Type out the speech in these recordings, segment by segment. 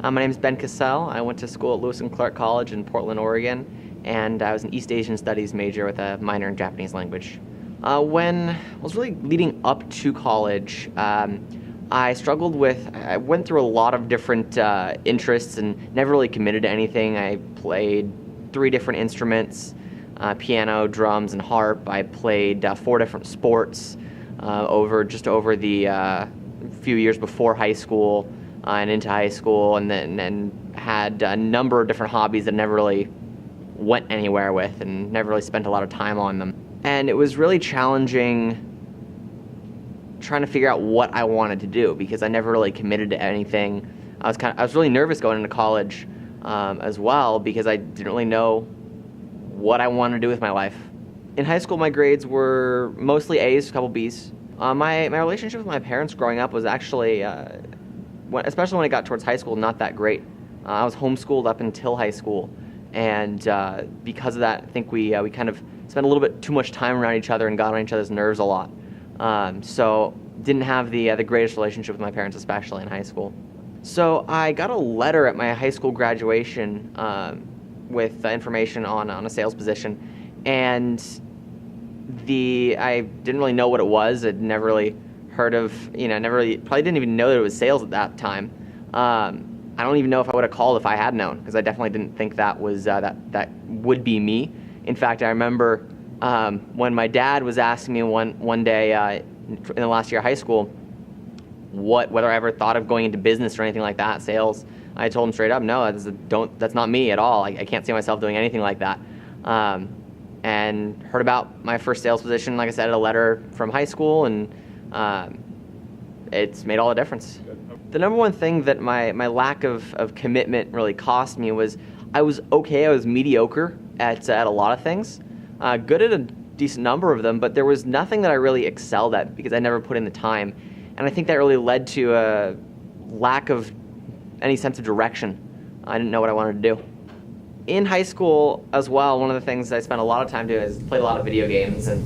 My name is Ben Cassel. I went to school at Lewis and Clark College in Portland, Oregon, and I was an East Asian Studies major with a minor in Japanese language. When I was really leading up to college, I went through a lot of different interests and never really committed to anything. I played 3 different instruments, piano, drums, and harp. I played 4 different sports over the few years before high school and into high school, and then had a number of different hobbies that never really went anywhere with and never really spent a lot of time on them. And it was really challenging trying to figure out what I wanted to do because I never really committed to anything. I was really nervous going into college as well because I didn't really know what I wanted to do with my life. In high school, my grades were mostly A's, a couple B's. My relationship with my parents growing up was actually, especially when I got towards high school, not that great. I was homeschooled up until high school, and because of that, I think we kind of spent a little bit too much time around each other and got on each other's nerves a lot. So didn't have the greatest relationship with my parents, especially in high school. So I got a letter at my high school graduation with information on a sales position, and I didn't really know what it was. I'd never really heard of, probably didn't even know that it was sales at that time. I don't even know if I would have called if I had known, because I definitely didn't think that was that would be me. In fact, I remember when my dad was asking me one day in the last year of high school whether I ever thought of going into business or anything like that, sales. I told him straight up, no, that's not me at all. I can't see myself doing anything like that. And heard about my first sales position, like I said, a letter from high school, and it's made all the difference. The number one thing that my lack of commitment really cost me was I was mediocre at a lot of things, good at a decent number of them, but there was nothing that I really excelled at because I never put in the time. And I think that really led to a lack of any sense of direction. I didn't know what I wanted to do. In high school as well, one of the things I spent a lot of time doing is play a lot of video games. And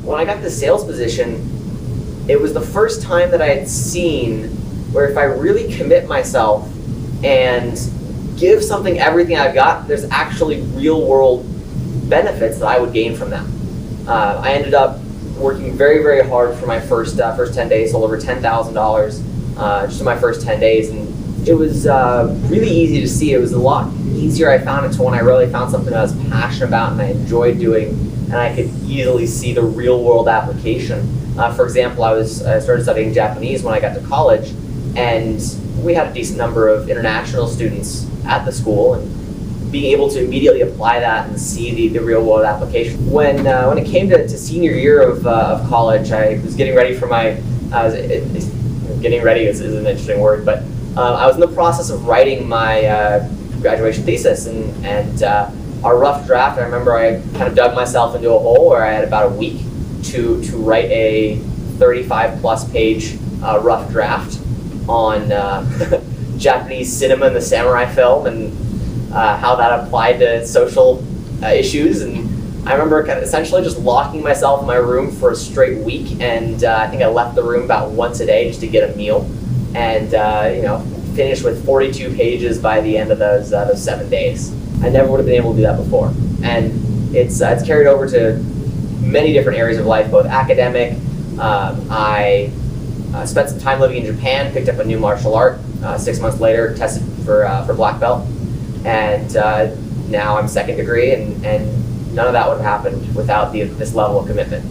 when I got the sales position, it was the first time that I had seen where if I really commit myself and give something everything I've got, there's actually real world benefits that I would gain from that. I ended up working very, very hard for my first 10 days, sold over $10,000 just in my first 10 days. And it was really easy to see. It was a lot easier, I found it, to when I really found something I was passionate about and I enjoyed doing, and I could easily see the real world application. For example, I started studying Japanese when I got to college, and we had a decent number of international students at the school, and being able to immediately apply that and see the real world application. When it came to senior year of college, I was getting ready for getting ready is an interesting word, but I was in the process of writing my graduation thesis, and our rough draft, I remember I kind of dug myself into a hole where I had about a week to write a 35 plus page rough draft on Japanese cinema and the samurai film, and how that applied to social issues. And I remember kind of essentially just locking myself in my room for a straight week, and I think I left the room about once a day just to get a meal, and finished with 42 pages by the end of those 7 days. I never would have been able to do that before, and it's carried over to many different areas of life, both academic. I spent some time living in Japan, picked up a new martial art. 6 months later, tested for black belt, and now I'm second degree, and none of that would have happened without this level of commitment.